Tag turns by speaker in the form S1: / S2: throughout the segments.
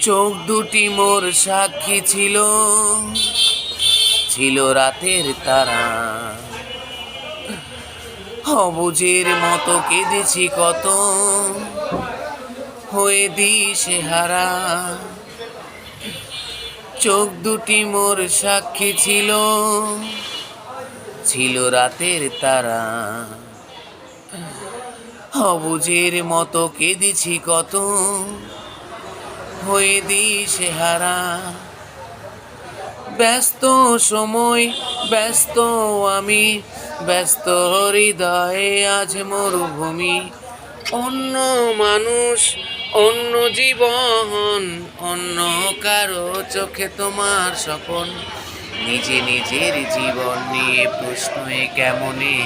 S1: চোখ দুটি মোর সাক্ষী ছিল, ছিল রাতের তারা। অবুঝের মতো কেঁদেছি কত, হয়ে দিশেহারা। চোখ দুটি মোর সাক্ষী ছিল, ছিল রাতের তারা। অবুঝের মতো কেঁদেছি কত, হয়ে দিশেহারা। ব্যস্ত সময় ব্যস্ত আমি, ব্যস্ত হৃদয়ে আজ মরুভূমি। অন্য মানুষ, অন্য জীবন, অন্য কারো চোখে তোমার স্বপন। নিজে নিজের জীবন নিয়ে প্রশ্নই কেমনে,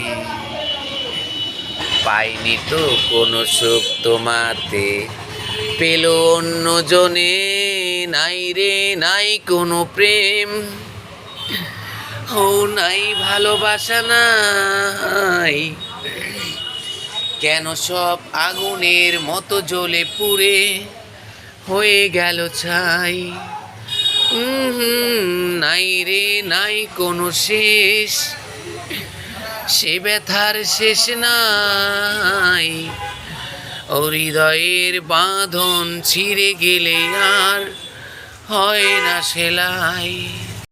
S1: পাইনি তো কোনো সুখ তোমাতে, পেল অন্য জনে। নাই রে নাই কোনো প্রেম, ও নাই ভালোবাসা নাই। কেন সব আগুনের মতো জ্বলে পুড়ে হয়ে গেল ছাই। নাই রে নাই কোনো শেষ, সে ব্যথার শেষ নাই। ও হৃদয়ের বাঁধন ছিঁড়ে গেলে আর হয় না সেলাই।